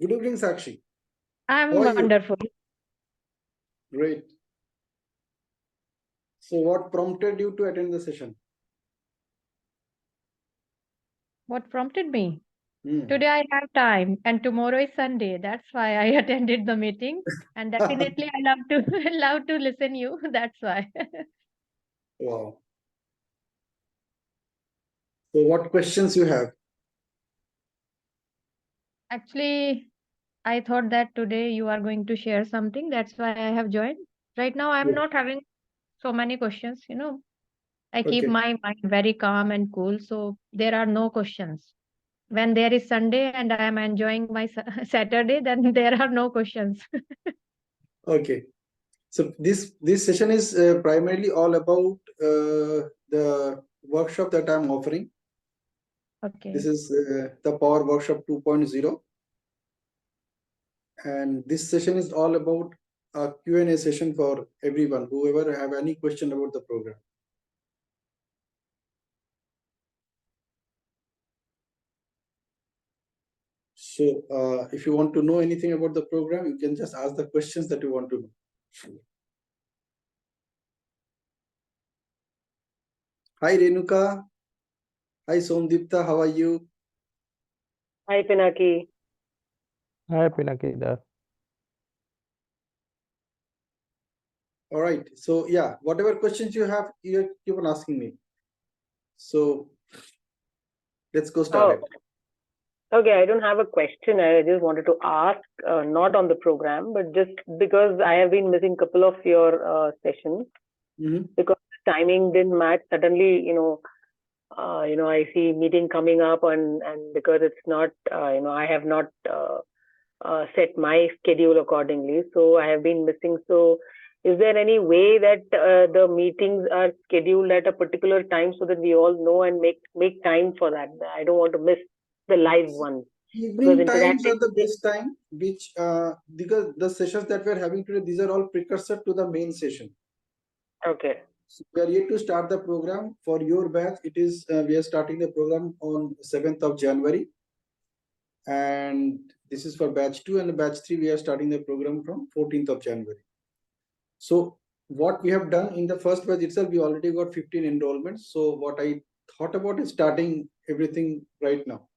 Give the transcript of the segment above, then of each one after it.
Good evening, Sakshi. I'm How are you? wonderful. Great. So what prompted you to attend the session? What prompted me? Hmm. Today I have time and tomorrow is Sunday. That's why I attended the meeting. And definitely I love to love to listen you. That's why. Wow. So what questions you have? Actually, I thought that today you are going to share something. That's why I have joined. Right now I'm Good. not having so many questions. I keep Okay. my mind very calm and cool, so there are no questions. When there is Sunday and I am enjoying my Saturday, then there are no questions. Okay. So this session is primarily all about the workshop that I'm offering. This Okay. is the Power Workshop 2.0, and this session is all about a Q&A session for everyone, whoever have any question about the program. So if you want to know anything about the program, you can just ask the questions that you want to know. Hi Renuka. Hi Somdipta. How are you? Hi, Pinaki. Hi, Pinaki. All right. So yeah, whatever questions you have, you keep on asking me. So let's go start it. Okay, I don't have a question. I just wanted to ask, not on the program, but just because I have been missing a couple of your sessions because the timing didn't match. Suddenly, I see meeting coming up, and because it's not, I have not set my schedule accordingly, so I have been missing. So, is there any way that the meetings are scheduled at a particular time so that we all know and make time for that? I don't want to miss the live ones. Evening times are the best time, which because the sessions that we're having today, these are all precursor to the main session. Okay. So we are yet to start the program for your batch. It is we are starting the program on 7th of January, and this is for batch 2, and batch 3 we are starting the program from 14th of January. So what we have done in the first batch itself, we already got 15 enrollments. So what I thought about is starting everything right now.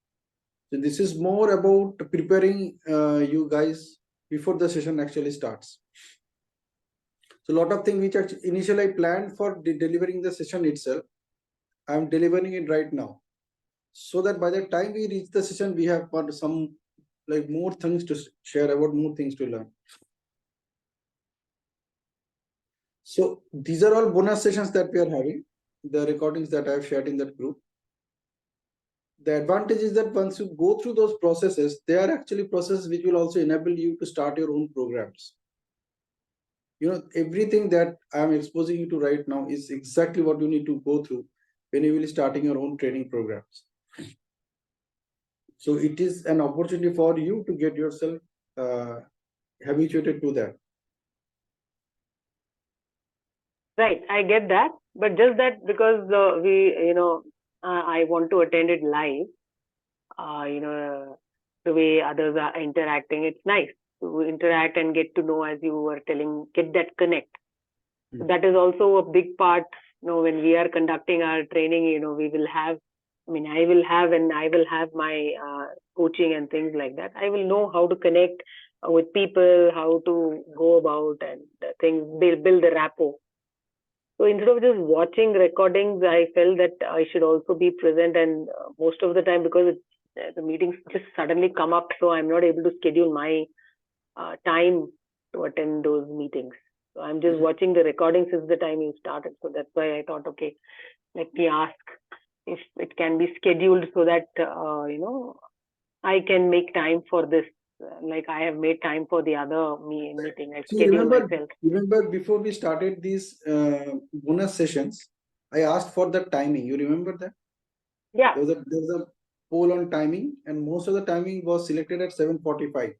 So this is more about preparing you guys before the session actually starts. So a lot of things which initially I planned for delivering the session itself, I'm delivering it right now. So that by the time we reach the session, we have got some like more things to share about, more things to learn. So these are all bonus sessions that we are having, the recordings that I've shared in that group. The advantage is that once you go through those processes, they are actually processes which will also enable you to start your own programs. Everything that I'm exposing you to right now is exactly what you need to go through when you will be starting your own training programs. So it is an opportunity for you to get yourself habituated to that. Right, I get that, but just that because I want to attend it live. The way others are interacting, it's nice to interact and get to know, as you were telling, get that connect. So that is also a big part. When we are conducting our training, we will have. I will have my coaching and things like that. I will know how to connect with people, how to go about and things, build the rapport. So instead of just watching recordings, I felt that I should also be present. And most of the time, because the meetings just suddenly come up, so I'm not able to schedule my time to attend those meetings. So I'm just watching the recording since the time you started. So that's why I thought, okay, let me ask if it can be scheduled so that I can make time for this. Like I have made time for the other meeting. I schedule myself. Remember, before we started these bonus sessions, I asked for the timing. You remember that? Yeah. There was a poll on timing, and most of the timing was selected at 7:45.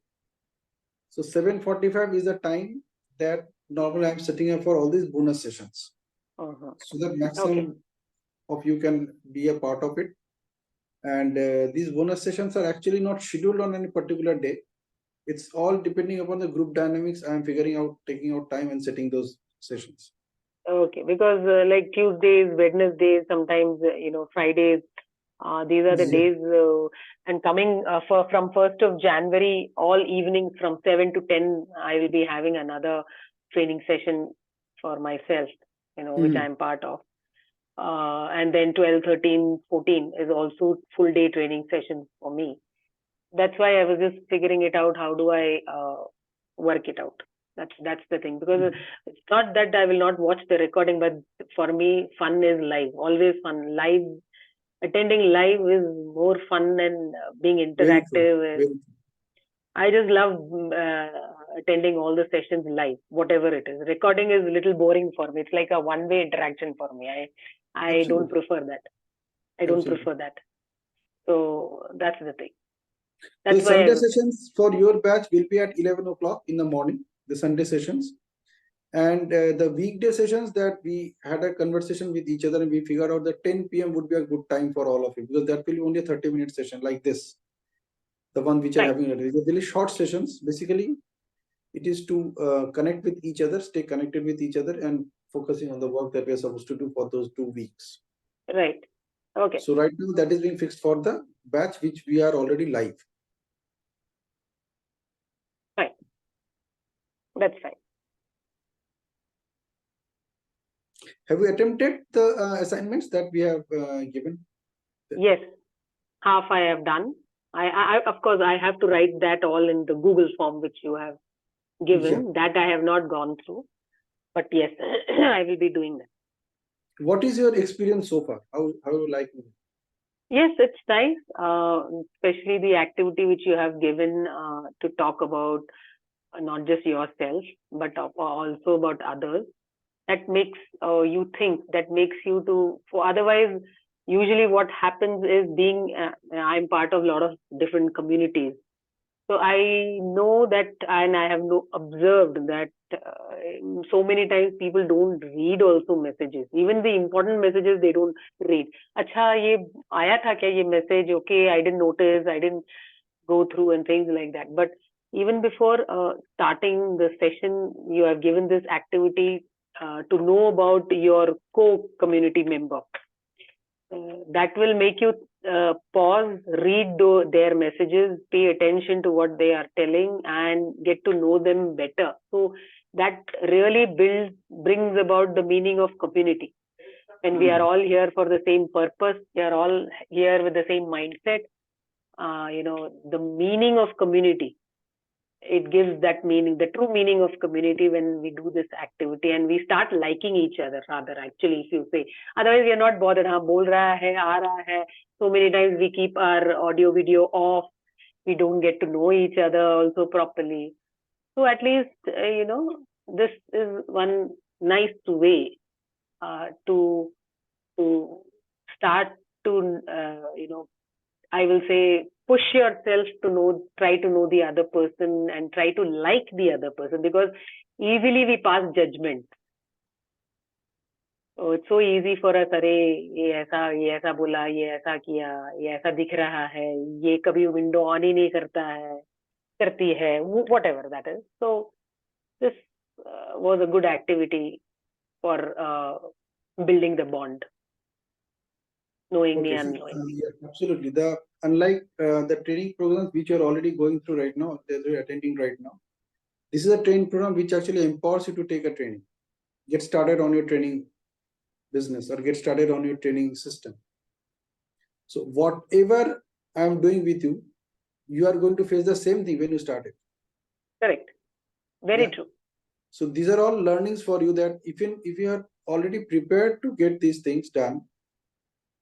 So 7:45 is the time that normally I'm setting up for all these bonus sessions. So that maximum of you can be a part of it. And these bonus sessions are actually not scheduled on any particular day. It's all depending upon the group dynamics. I'm figuring out, taking out time and setting those sessions. Okay, because like Tuesdays, Wednesdays, sometimes Fridays, these are the Yeah. days, and coming from 1st of January, all evenings from 7 to 10, I will be having another training session for myself, which I'm part of. And then 12, 13, 14 is also full day training session for me. That's why I was just figuring it out. How do I work it out? That's the thing, because it's not that I will not watch the recording, but for me, fun is live, always fun. Live, attending live is more fun and being Very true. interactive. Very true. I just love attending all the sessions live, whatever it is. Recording is a little boring for me. It's like a one-way interaction for me. I don't Absolutely. prefer that. I don't Absolutely. prefer that. So that's the thing. The That's why Sunday sessions for your batch will be at 11 o'clock in the morning, the Sunday sessions. And the weekday sessions, that we had a conversation with each other and we figured out that 10 p.m. would be a good time for all of you, because that will be only a 30-minute session like this. The one which I'm Right. having today. These are really short sessions. Basically, it is to connect with each other, stay connected with each other, and focusing on the work that we are supposed to do for those 2 weeks. Right. Okay. So right now that is being fixed for the batch which we are already live. Fine. That's fine. Have you attempted the assignments that we have given? Yes. Half I have done. I of course I have to write that all in the Google form which you have given. That I have not gone through, but yes, I will be doing that. What is your experience so far? How you like it? Yes, it's nice, especially the activity which you have given to talk about not just yourself, but also about others. That makes you think, that makes you to, for otherwise, usually what happens is I'm part of a lot of different communities. So I know that, and I have observed that so many times people don't read also messages. Even the important messages, they don't read. Acha, ye aaya tha kya ye message? Okay, I didn't notice, I didn't go through and things like that. But even before starting the session, you have given this activity to know about your co-community member. That will make you pause, read their messages, pay attention to what they are telling, and get to know them better. So that really brings about the meaning of community. When we are all here for the same purpose, we are all here with the same mindset. The meaning of community, it gives that meaning, the true meaning of community, when we do this activity and we start liking each other, rather, actually, if you say. Otherwise, we are not bothered. Bol raha hai, aa raha hai. So many times we keep our audio video off. We don't get to know each other also properly. So at least, this is one nice way to start to, I will say, push yourself to try to know the other person and try to like the other person, because easily we pass judgment. So it's so easy for us, ये ऐसा बोला, ये ऐसा किया, ये ऐसा दिख रहा है, ये कभी विंडो ऑन ही नहीं करती है, whatever that is. So this was a good activity for building the bond, knowing me and knowing me. Yeah, absolutely. Unlike the training programs which you are already going through right now, that you're attending right now, this is a training program which actually empowers you to take a training, get started on your training business, or get started on your training system. So whatever I'm doing with you, you are going to face the same thing when you start it. Correct. Very true. So these are all learnings for you, that if you are already prepared to get these things done,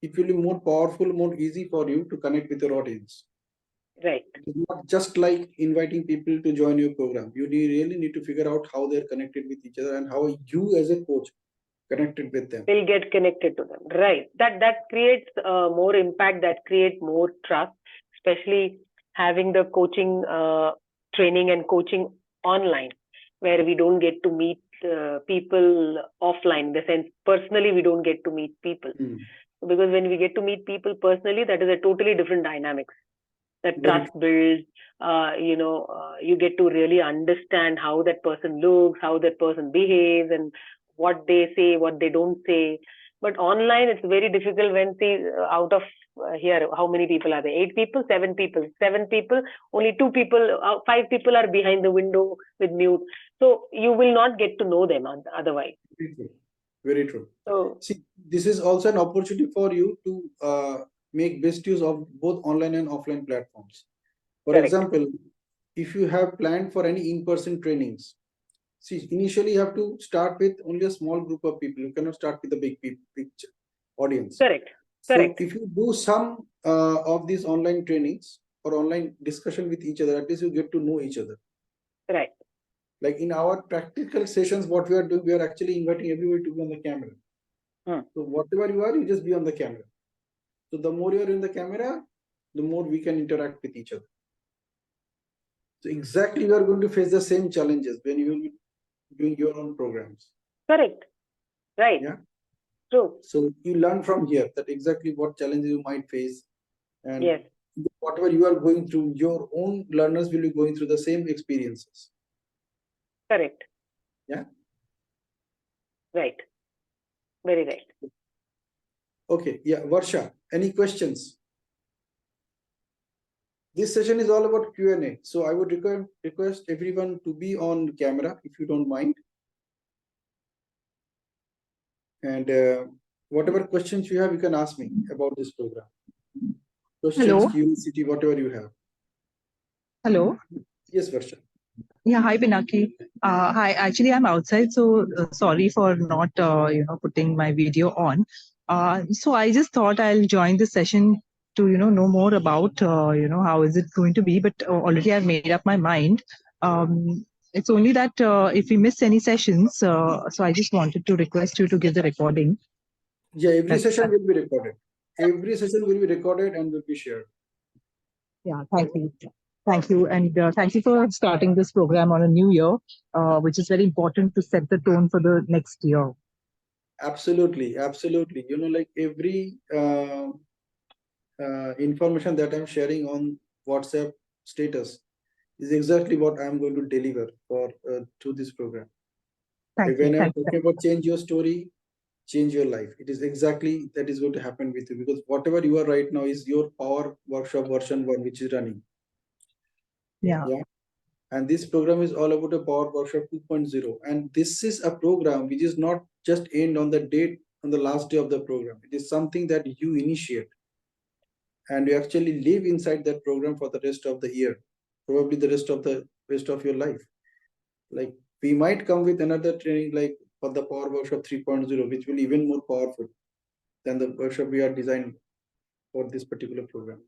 it will be more powerful, more easy for you to connect with your audience. Right. It's not just like inviting people to join your program. You really need to figure out how they're connected with each other and how you as a coach connected with them. Will get connected to them. Right. That creates more impact, that creates more trust, especially having the coaching training and coaching online, where we don't get to meet people offline. In the sense, personally, we don't get to meet people. Because when we get to meet people personally, that is a totally different dynamics. That Very trust builds, you get to really understand how that person looks, how that person behaves, and what they say, what they don't say. But online, it's very difficult when, see, out of here, how many people are there? 8 people, 7 people, 7 people, only 2 people, 5 people are behind the window with mute. So you will not get to know them otherwise. Very true. Very true. So, See, this is also an opportunity for you to make best use of both online and offline platforms. For correct. example, if you have planned for any in-person trainings, see, initially you have to start with only a small group of people. You cannot start with a big audience. Correct. So Correct. if you do some of these online trainings or online discussion with each other, at least you get to know each other. Right. Like in our practical sessions, what we are doing, we are actually inviting everybody to be on the camera. So whatever you are, you just be on the camera. So the more you are in the camera, the more we can interact with each other. So exactly you are going to face the same challenges when you will be doing your own programs. Correct. Right. Yeah. True. So you learn from here that exactly what challenges you might face, and Yes. whatever you are going through, your own learners will be going through the same experiences. Correct. Yeah. Right. Very right. Okay. Yeah. Varsha, any questions? This session is all about Q&A. So I would request everyone to be on camera if you don't mind. And whatever questions you have, you can ask me about this program. Questions, Hello. curiosity, whatever you have. Hello. Yes, Varsha. Yeah, hi Pinaki. Hi, actually I'm outside, so sorry for not putting my video on. So I just thought I'll join this session to know more about how is it going to be. But already I've made up my mind. It's only that if we miss any sessions, so I just wanted to request you to give the recording. Yeah, every That's session will be recorded. Every session will be recorded and will be shared. Yeah, thank you. Thank you. And thank you for starting this program on a new year, which is very important to set the tone for the next year. Absolutely, absolutely. Like every information that I'm sharing on WhatsApp status is exactly what I'm going to deliver to this program. Thank you. When I'm Thank you. talking about change your story, change your life, it is exactly that is going to happen with you, because whatever you are right now is your Power Workshop version 1, which is running. Yeah. And this program is all about a Power Workshop 2.0. And this is a program which is not just end on the last day of the program. It is something that you initiate and you actually live inside that program for the rest of the year, probably the rest of your life. Like we might come with another training like for the Power Workshop 3.0, which will be even more powerful than the workshop we are designed for this particular program.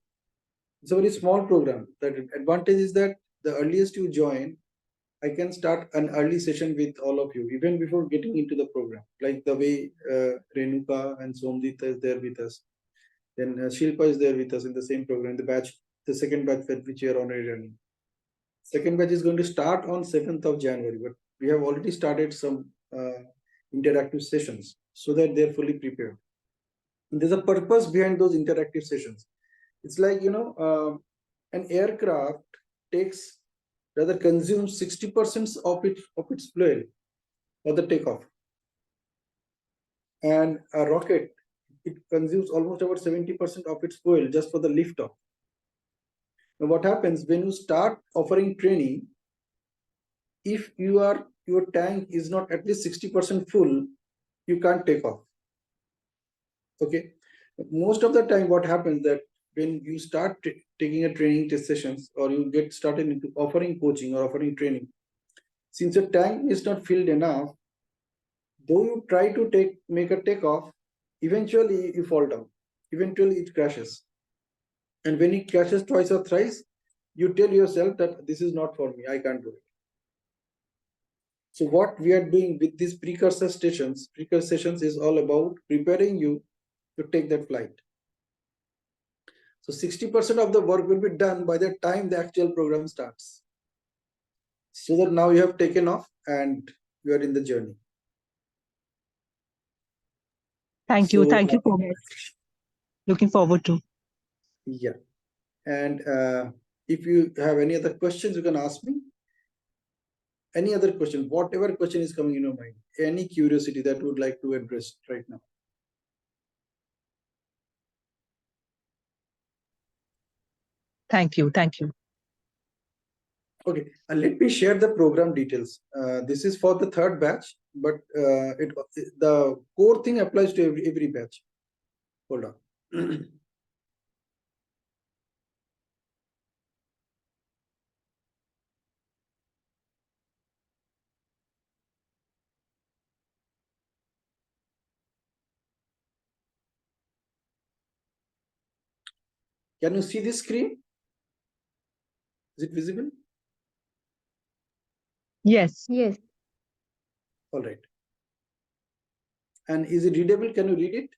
It's a very small program. The advantage is that the earliest you join, I can start an early session with all of you, even before getting into the program, like the way Renuka and Somdita is there with us. Then Shilpa is there with us in the same program, the second batch which we are already running. Second batch is going to start on 7th of January, but we have already started some interactive sessions so that they're fully prepared. And there's a purpose behind those interactive sessions. It's like, an aircraft consumes 60% of its fuel for the takeoff. And a rocket, it consumes almost about 70% of its fuel just for the liftoff. Now, what happens when you start offering training? If your tank is not at least 60% full, you can't take off. Okay. Most of the time, what happens that when you start taking a training test sessions, or you get started into offering coaching or offering training, since the tank is not filled enough, though you try to make a takeoff, eventually you fall down. Eventually it crashes. And when it crashes twice or thrice, you tell yourself that this is not for me, I can't do it. So what we are doing with these precursor sessions is all about preparing you to take that flight. So 60% of the work will be done by the time the actual program starts. So that now you have taken off and you are in the journey. Thank you. Thank you so much. Looking forward to. Yeah. And if you have any other questions, you can ask me. Any other question, whatever question is coming in your mind, any curiosity that you would like to address right now. Thank you. Thank you. Okay, let me share the program details. This is for the third batch, but the core thing applies to every batch. Hold on. Can you see this screen? Is it visible? Yes. Yes. All right. And is it readable? Can you read it?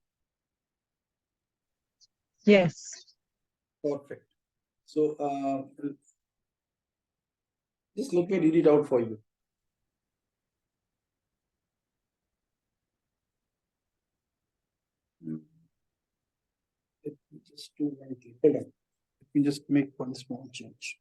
Yes. Perfect. So just let me read it out for you. Let me just do one thing. Hold on. Let me just make one small change.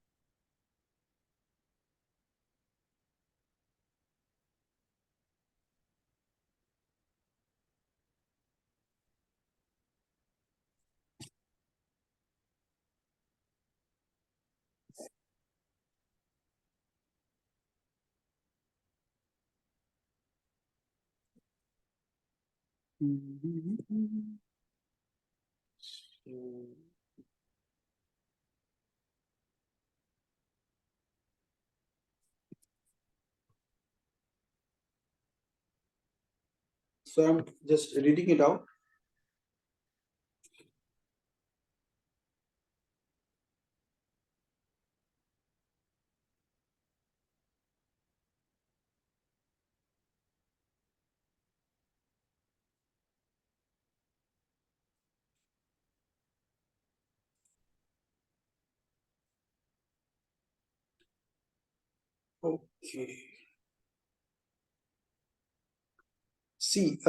So I'm just reading it out. Okay. See,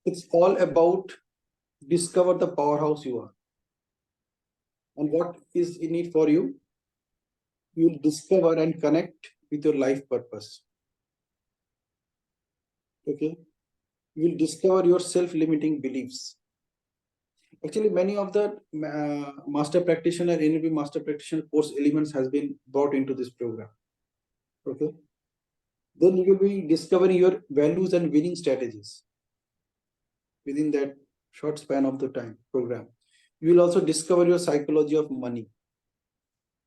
it's all about discover the powerhouse you are. And what is in it for you? You'll discover and connect with your life purpose. Okay. You'll discover your self-limiting beliefs. Actually, many of the master practitioner, NLP master practitioner course elements has been brought into this program. Okay. Then you will be discovering your values and winning strategies within that short span of the time program. You will also discover your psychology of money.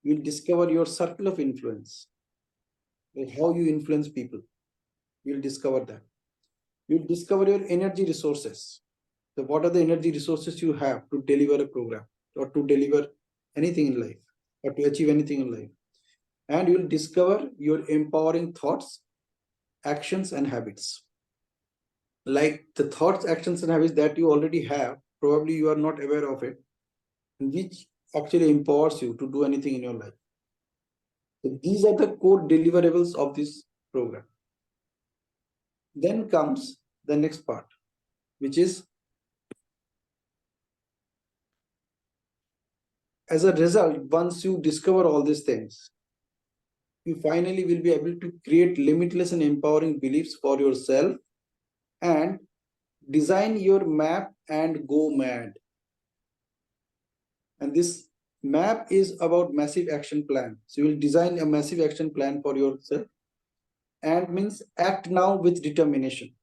You will discover your circle of influence, like how you influence people. You will discover that. You will discover your energy resources. So what are the energy resources you have to deliver a program or to deliver anything in life or to achieve anything in life? And you will discover your empowering thoughts, actions, and habits. Like the thoughts, actions, and habits that you already have, probably you are not aware of it, which actually empowers you to do anything in your life. So these are the core deliverables of this program. Then comes the next part, which is as a result, once you discover all these things, you finally will be able to create limitless and empowering beliefs for yourself and design your map and go mad. And this map is about massive action plan. So you will design a massive action plan for yourself and means act now with determination.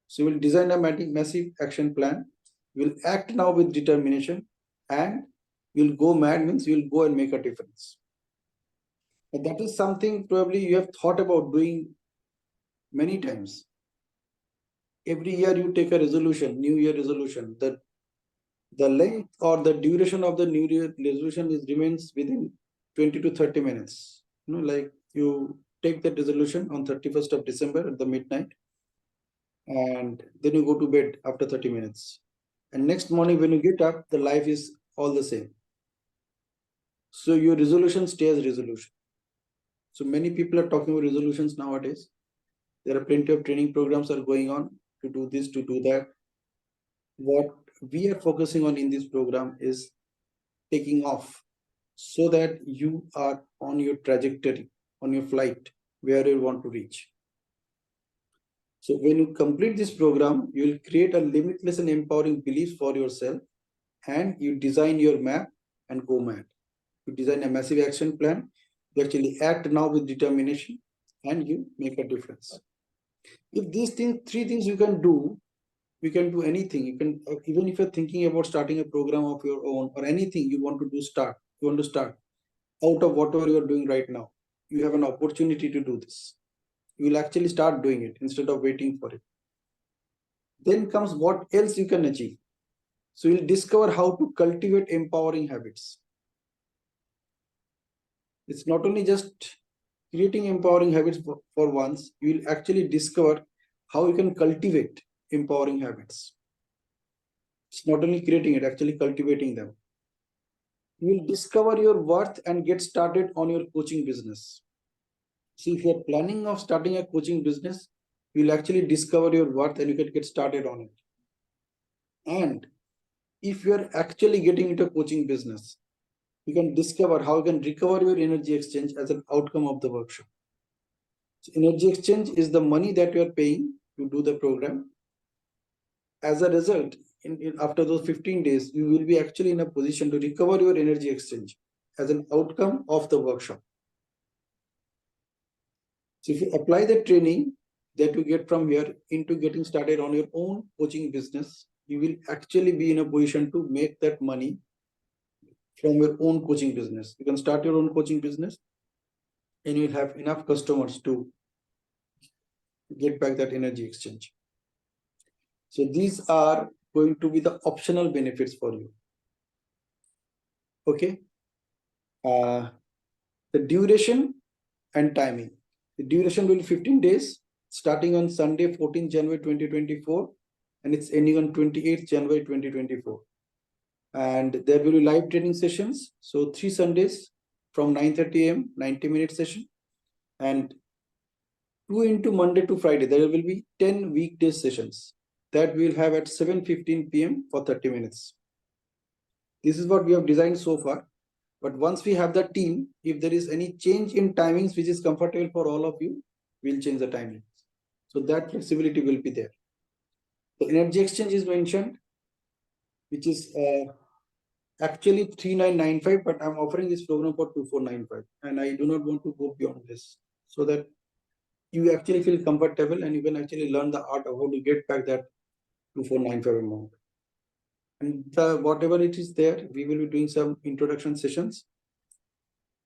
So you will design a massive action plan. You will act now with determination and you'll go mad means you'll go and make a difference. And that is something probably you have thought about doing many times. Every year you take a resolution, New Year resolution. The length or the duration of the New Year resolution remains within 20 to 30 minutes. You know, like you take that resolution on 31st of December at the midnight, and then you go to bed after 30 minutes. And next morning when you get up, the life is all the same. So your resolution stays resolution. So many people are talking about resolutions nowadays. There are plenty of training programs are going on to do this, to do that. What we are focusing on in this program is taking off so that you are on your trajectory, on your flight, where you want to reach. So when you complete this program, you will create a limitless and empowering beliefs for yourself, and you design your map and go mad. You design a massive action plan. You actually act now with determination, and you make a difference. If these things, three things you can do anything. You can, even if you're thinking about starting a program of your own or anything you want to do, you want to start out of whatever you're doing right now. You have an opportunity to do this. You will actually start doing it instead of waiting for it. Then comes what else you can achieve. So you'll discover how to cultivate empowering habits. It's not only just creating empowering habits for once, you will actually discover how you can cultivate empowering habits. It's not only creating it, actually cultivating them. You will discover your worth and get started on your coaching business. See, if you're planning of starting a coaching business, you'll actually discover your worth and you can get started on it. And if you're actually getting into a coaching business, you can discover how you can recover your energy exchange as an outcome of the workshop. So energy exchange is the money that you are paying to do the program. As a result, after those 15 days, you will be actually in a position to recover your energy exchange as an outcome of the workshop. So if you apply the training that you get from here into getting started on your own coaching business, you will actually be in a position to make that money from your own coaching business. You can start your own coaching business and you'll have enough customers to get back that energy exchange. So these are going to be the optional benefits for you. Okay. The duration and timing. The duration will be 15 days, starting on Sunday, 14 January 2024, and it's ending on 28th January 2024. And there will be live training sessions. So 3 Sundays from 9:30 a.m., 90-minute session, and 2 into Monday to Friday. There will be 10 weekday sessions that we'll have at 7:15 p.m. for 30 minutes. This is what we have designed so far. But once we have the team, if there is any change in timings which is comfortable for all of you, we'll change the timings. So that flexibility will be there. The energy exchange is mentioned, which is actually 3995, but I'm offering this program for 2495, and I do not want to go beyond this, so that you actually feel comfortable and you can actually learn the art of how to get back that 2495 amount. And whatever it is there, we will be doing some introduction sessions.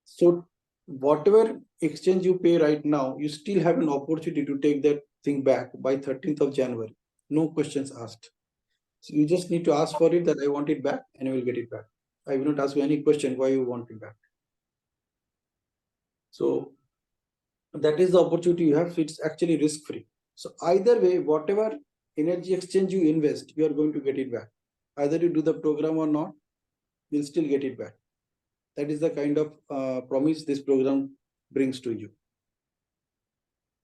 So whatever exchange you pay right now, you still have an opportunity to take that thing back by 13th of January. No questions asked. So you just need to ask for it that I want it back, and you will get it back. I will not ask you any question why you want it back. So that is the opportunity you have. So it's actually risk-free. So either way, whatever energy exchange you invest, you are going to get it back. Either you do the program or not, you'll still get it back. That is the kind of promise this program brings to you.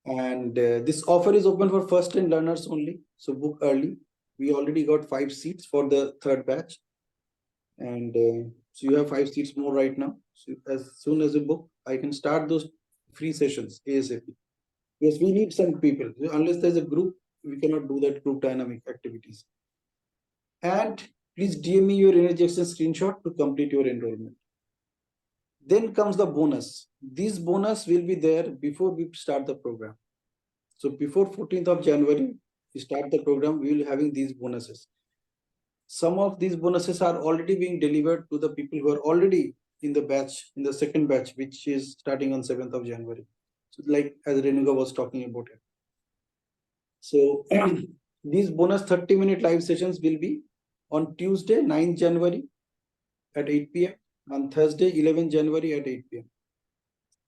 And this offer is open for first-time learners only. So book early. We already got 5 seats for the third batch. And so you have 5 seats more right now. So as soon as you book, I can start those free sessions ASAP. Because we need some people. Unless there's a group, we cannot do that group dynamic activities. And please DM me your energy exchange screenshot to complete your enrollment. Then comes the bonus. This bonus will be there before we start the program. So before 14th of January, we start the program, we will be having these bonuses. Some of these bonuses are already being delivered to the people who are already in the batch, in the second batch, which is starting on 7th of January. So like as Renuga was talking about it. So these bonus 30-minute live sessions will be on Tuesday, 9th January at 8 p.m. on Thursday, 11th January at 8 p.m.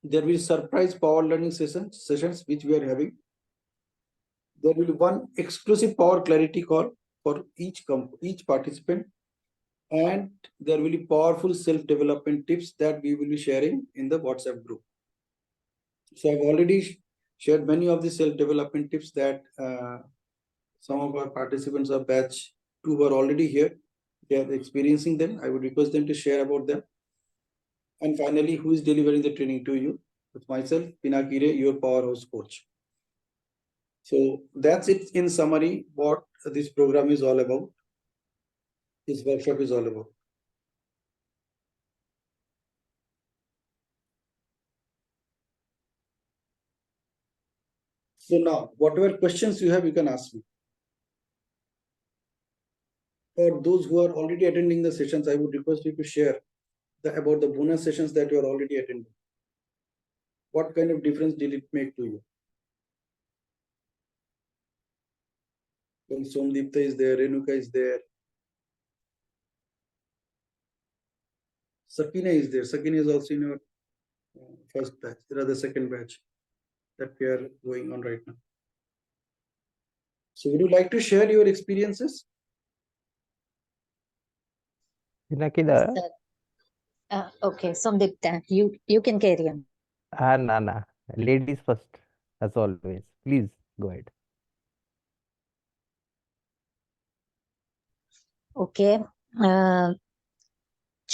There will be surprise power learning sessions which we are having. There will be one exclusive power clarity call for each participant, and there will be powerful self-development tips that we will be sharing in the WhatsApp group. So I've already shared many of the self-development tips that some of our participants of batch 2 were already here. they are experiencing them, I would request them to share about them. And finally, who is delivering the training to you? With myself, Pinaki, your powerhouse coach. So that's it in summary what this program is all about. This workshop is all about. So now, whatever questions you have, you can ask me. For those who are already attending the sessions, I would request you to share about the bonus sessions that you are already attending. What kind of difference did it make to you? When Somdipta is there, Renuka is there, Sakina is there. Sakina is also in your first batch, rather second batch that we are going on right now. So would you like to share your experiences? Pinaki, Okay, Somdipta, you can carry on. Nana, ladies first, as always. Please go ahead. Okay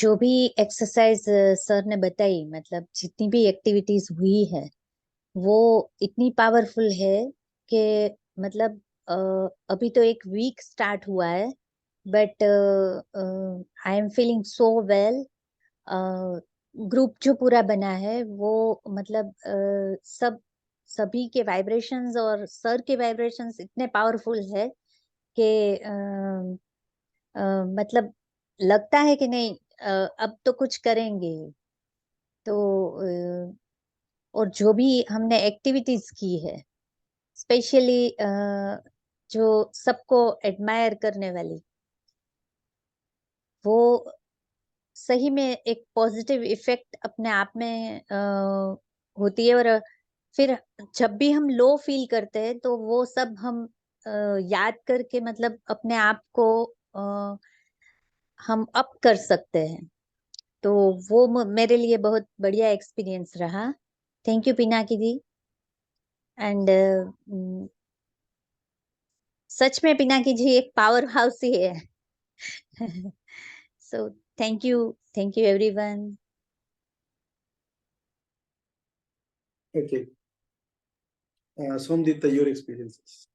जो भी exercise sir ने बताई, मतलब जितनी भी activities हुई है वो इतनी पावरफुल है कि मतलब अभी तो एक वीक स्टार्ट हुआ है, but I am feeling so well. Group जो पूरा बना है वो मतलब सभी के वाइब्रेशंस और सर के वाइब्रेशंस इतने पावरफुल है कि मतलब लगता है कि नहीं अब तो कुछ करेंगे. तो और जो भी हमने एक्टिविटीज की है, स्पेशली जो सबको एडमायर करने वाली, वो सही में एक पॉजिटिव इफेक्ट अपने आप में होती है. और फिर जब भी हम लो फील करते हैं तो वो सब हम याद करके मतलब अपने आप को हम अप कर सकते हैं. तो वो मेरे लिए बहुत बढ़िया एक्सपीरियंस रहा. Thank you Pinaki ji. And सच में पिनाकी जी एक पावर हाउस ही है. So thank you everyone. Okay. Somdipta, your experiences.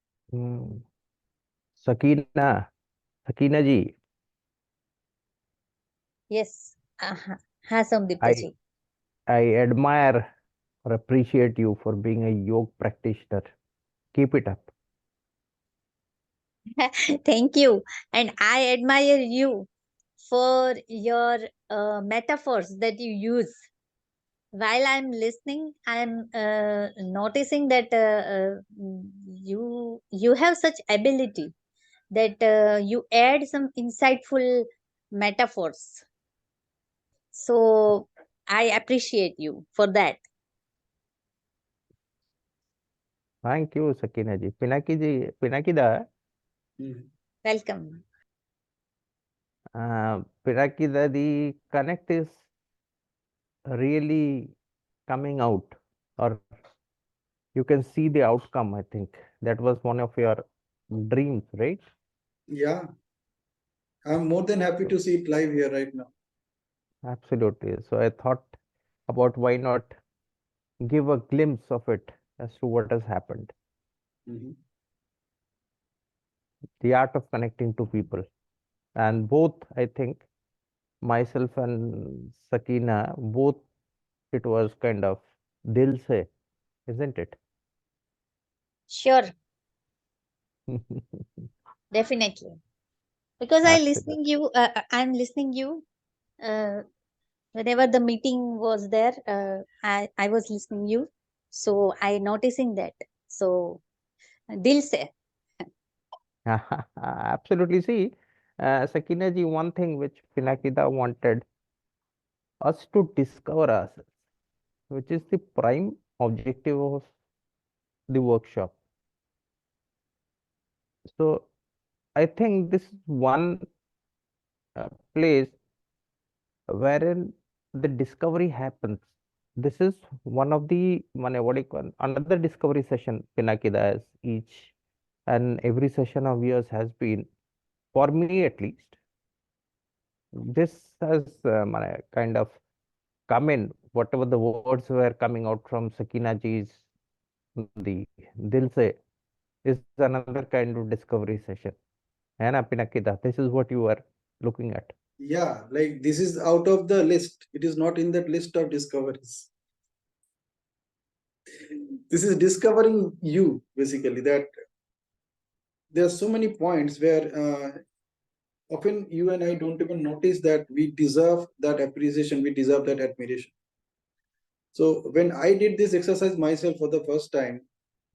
Sakina ji, yes. हाँ सोमदीप्ता जी. I admire or appreciate you for being a yoga practitioner. Keep it up. Thank you. And I admire you for your metaphors that you use. While I'm listening, I'm noticing that you have such ability that you add some insightful metaphors. So I appreciate you for that. Thank you, Sakina ji. Pinaki da, Welcome. Pinaki da, the connect is really coming out, or you can see the outcome. I think that was one of your dreams, right? Yeah. I'm more than happy to see it live here right now. Absolutely. So I thought about why not give a glimpse of it as to what has happened. Mhm. The art of connecting to people. And both, I think, myself and Sakina, both it was kind of dil se, isn't it? Sure, definitely. Because Absolutely. I'm listening you. Whenever the meeting was there, I was listening you. So I noticing that. So dil se. Absolutely. See, Sakina ji, one thing which Pinakida wanted us to discover ourselves, which is the prime objective of the workshop. So I think this is one place wherein the discovery happens. This is one of the what do you call, another discovery session Pinakida as each and every session of yours has been, for me at least, this has kind of come in, whatever the words were coming out from Sakina ji's the Dil Se is another kind of discovery session. And Pinakida, this is what you are looking at. Yeah, like this is out of the list. It is not in that list of discoveries. This is discovering you, basically, that there are so many points where often you and I don't even notice that we deserve that appreciation, we deserve that admiration. So when I did this exercise myself for the first time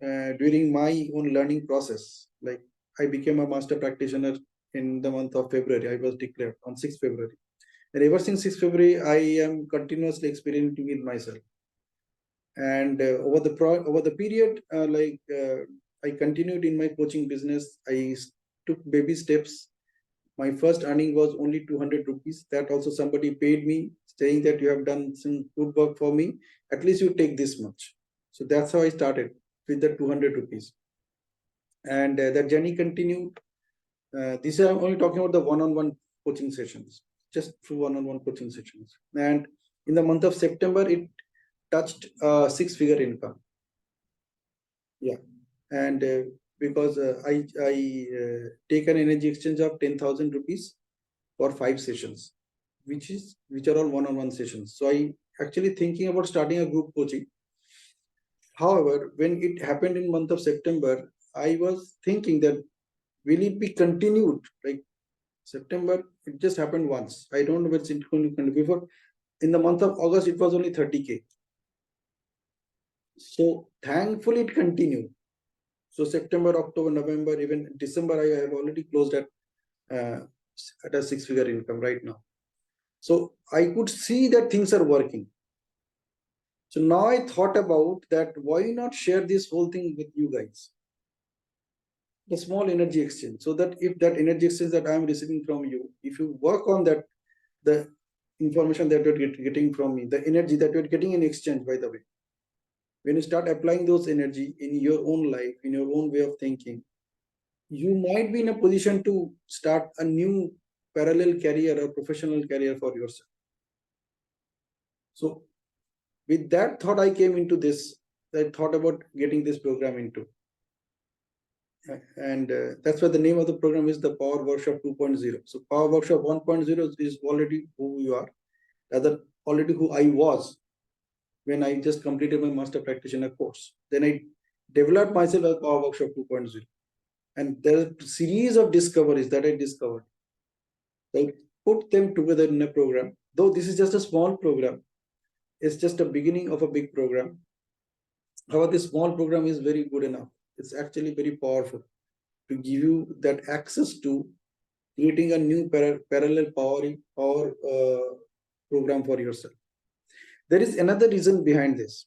during my own learning process, like I became a master practitioner in the month of February. I was declared on 6th February. And ever since 6th February, I am continuously experimenting with myself. And over the period, I continued in my coaching business. I took baby steps. My first earning was only 200 rupees. That also somebody paid me, saying that you have done some good work for me. At least you take this much. So that's how I started with the 200 rupees. And that journey continued. This I'm only talking about the one-on-one coaching sessions, just through one-on-one coaching sessions. And in the month of September, it touched 6-figure income. Yeah. And because I take an energy exchange of 10,000 rupees for 5 sessions, which are all one-on-one sessions. So I actually thinking about starting a group coaching. However, when it happened in month of September, I was thinking that will it be continued? Like September, it just happened once. I don't know what's it going to continue. Before, in the month of August, it was only 30K. So thankfully it continued. So September, October, November, even December, I have already closed at a 6-figure income right now. So I could see that things are working. So now I thought about that, why not share this whole thing with you guys? The small energy exchange, so that if that energy exchange that I am receiving from you, if you work on that, the information that you're getting from me, the energy that you're getting in exchange, by the way, when you start applying those energy in your own life, in your own way of thinking, you might be in a position to start a new parallel career or professional career for yourself. So with that thought, I came into this. I thought about getting this program into. And that's why the name of the program is the Power Workshop 2.0. So Power Workshop 1.0 is already who you are, rather already who I was when I just completed my master practitioner course. Then I developed myself as Power Workshop 2.0. And there are a series of discoveries that I discovered. I put them together in a program. Though this is just a small program, it's just a beginning of a big program. However, this small program is very good enough. It's actually very powerful to give you that access to creating a new parallel power program for yourself. There is another reason behind this,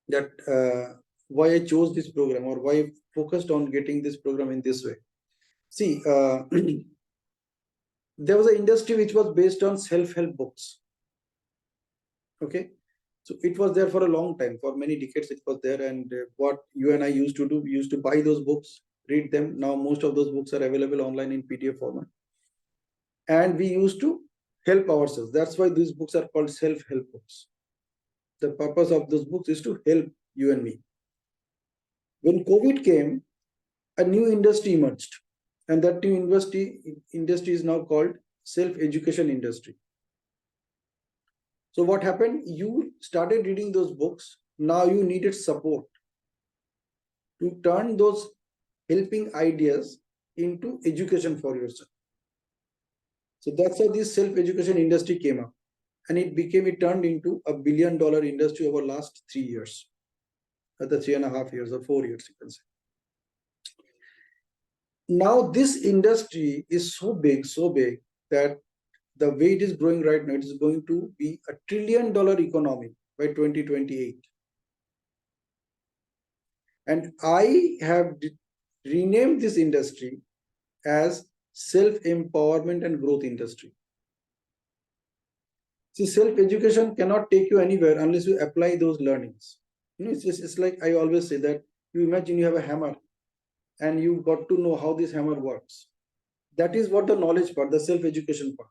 that why I chose this program, or why I focused on getting this program in this way. See, there was an industry which was based on self-help books. Okay. So it was there for a long time, for many decades it was there. And what you and I used to do, we used to buy those books, read them. Now most of those books are available online in PDF format. And we used to help ourselves. That's why these books are called self-help books. The purpose of those books is to help you and me. When COVID came, a new industry emerged. And that new industry is now called self-education industry. So what happened? You started reading those books. Now you needed support to turn those helping ideas into education for yourself. So that's how this self-education industry came up. And it turned into $1 billion industry over last 3 years. At the 3.5 years or 4 years, you can say. Now this industry is so big that the way it is growing right now, it is going to be $1 trillion economy by 2028. And I have renamed this industry as self-empowerment and growth industry. See, self-education cannot take you anywhere unless you apply those learnings. You know, it's like I always say that you imagine you have a hammer and you got to know how this hammer works. That is what the knowledge part, the self-education part.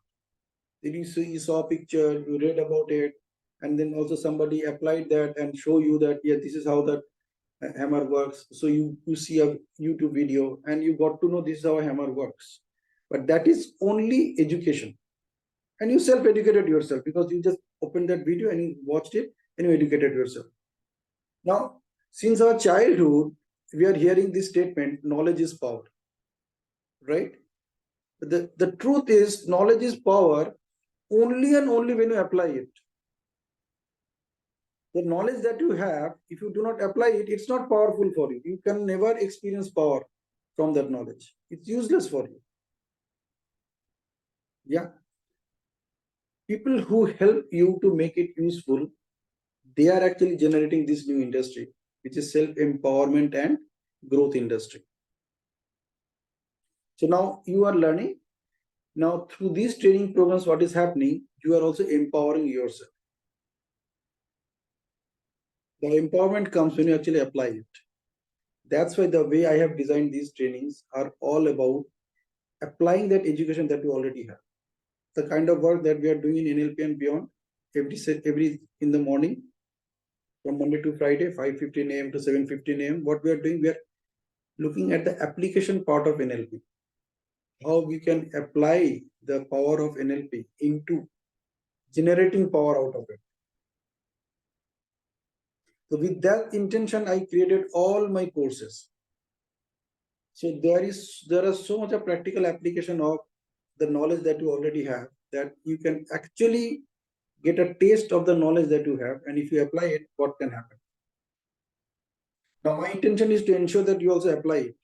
Did you saw a picture, you read about it, and then also somebody applied that and show you that, yeah, this is how that hammer works. So you see a YouTube video and you got to know this is how a hammer works. But that is only education. And you self-educated yourself because you just opened that video and you watched it and you educated yourself. Now, since our childhood, we are hearing this statement, knowledge is power, right? The truth is, knowledge is power only and only when you apply it. The knowledge that you have, if you do not apply it, it's not powerful for you. You can never experience power from that knowledge. It's useless for you. Yeah. People who help you to make it useful, they are actually generating this new industry, which is self-empowerment and growth industry. So now you are learning. Now through these training programs, what is happening? You are also empowering yourself. The empowerment comes when you actually apply it. That's why the way I have designed these trainings are all about applying that education that you already have. The kind of work that we are doing in NLP and beyond, every in the morning, from Monday to Friday, 5:15 a.m. to 7:15 a.m. What we are doing, we are looking at the application part of NLP. How we can apply the power of NLP into generating power out of it. So with that intention, I created all my courses. So there is so much of practical application of the knowledge that you already have, that you can actually get a taste of the knowledge that you have, and if you apply it, what can happen. Now my intention is to ensure that you also apply it,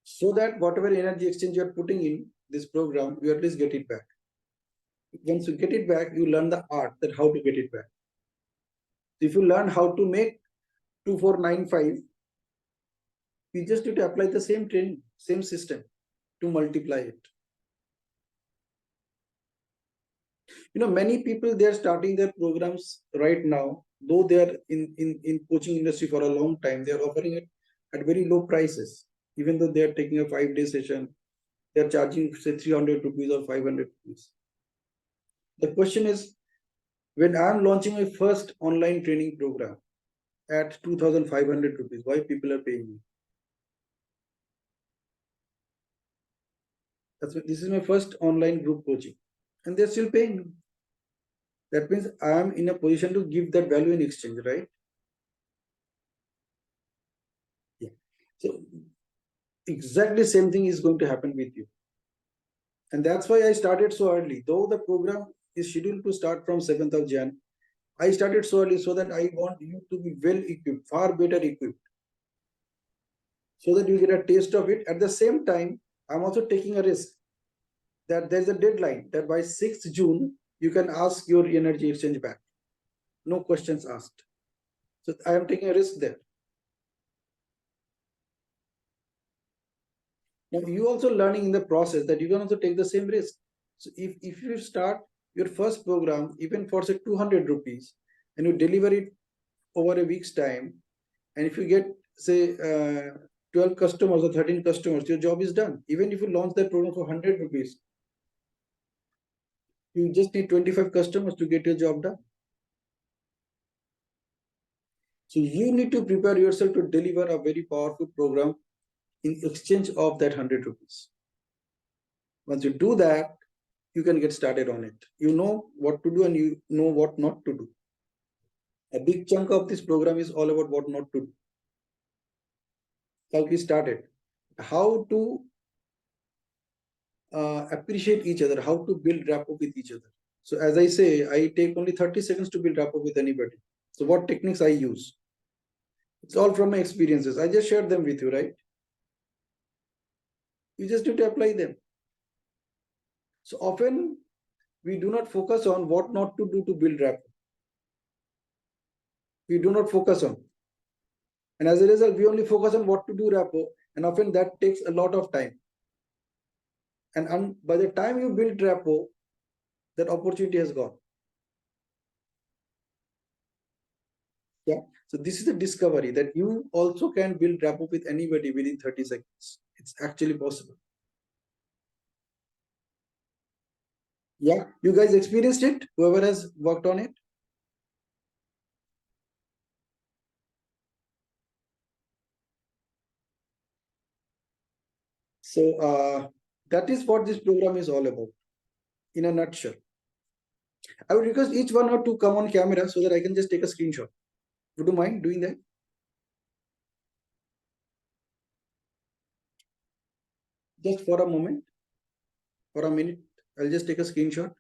so that whatever energy exchange you are putting in this program, you at least get it back. Once you get it back, you learn the art that how to get it back. If you learn how to make 2495, you just need to apply the same training, same system to multiply it. You know, many people, they are starting their programs right now, though they are in coaching industry for a long time, they are offering it at very low prices. Even though they are taking a 5-day session, they are charging say 300 rupees or 500 rupees. The question is, when I am launching my first online training program at 2,500 rupees, why people are paying me? This is my first online group coaching, and they're still paying me. That means I am in a position to give that value in exchange, right? Yeah. So exactly same thing is going to happen with you. And that's why I started so early. Though the program is scheduled to start from 7th of Jan, I started so early so that I want you to be well equipped, far better equipped, so that you get a taste of it. At the same time, I'm also taking a risk that there's a deadline that by 6th June, you can ask your energy exchange back. No questions asked. So I am taking a risk there. Now you also learning in the process that you can also take the same risk. So if you start your first program, even for say 200 rupees, and you deliver it over a week's time, and if you get say 12 customers or 13 customers, your job is done. Even if you launch that program for 100 rupees, you just need 25 customers to get your job done. So you need to prepare yourself to deliver a very powerful program in exchange of that 100 rupees. Once you do that, you can get started on it. You know what to do and you know what not to do. A big chunk of this program is all about what not to do. How we started, how to appreciate each other, how to build rapport with each other. So as I say, I take only 30 seconds to build rapport with anybody. So what techniques I use? It's all from my experiences. I just shared them with you, right? You just need to apply them. So often we do not focus on what not to do to build rapport. We do not focus on. And as a result, we only focus on what to do rapport. And often that takes a lot of time. And by the time you build rapport, that opportunity has gone. Yeah. So this is the discovery that you also can build rapport with anybody within 30 seconds. It's actually possible. Yeah, you guys experienced it, whoever has worked on it? So that is what this program is all about, in a nutshell. I would request each one or two come on camera so that I can just take a screenshot. Would you mind doing that? Just for a moment, for a minute, I'll just take a screenshot.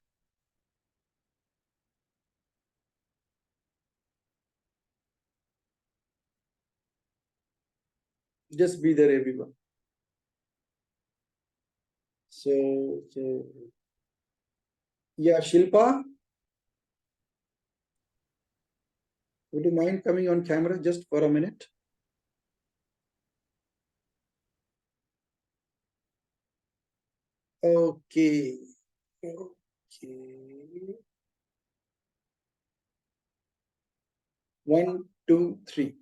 Just be there, everyone. So yeah, Shilpa, would you mind coming on camera just for a minute? Okay. Okay. 1, 2, 3.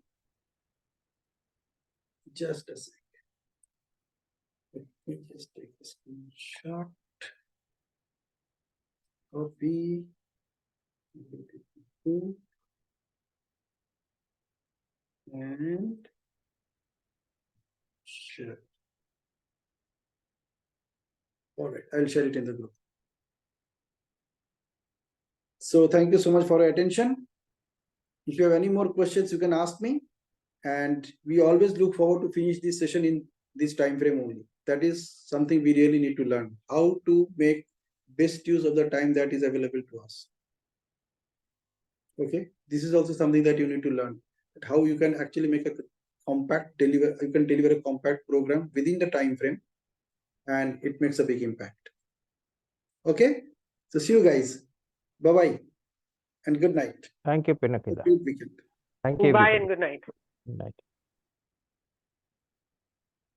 Just a second. Let me just take a screenshot. Copy. And share. All right, I'll share it in the group. So thank you so much for your attention. If you have any more questions, you can ask me. And we always look forward to finish this session in this time frame only. That is something we really need to learn, how to make best use of the time that is available to us. Okay, this is also something that you need to learn, how you can actually make a compact deliver, you can deliver a compact program within the time frame, and it makes a big impact. Okay, so see you guys. Bye bye and good night. Thank you, Pinaki. Good weekend. Thank you, Bye everybody. and good night. Good night.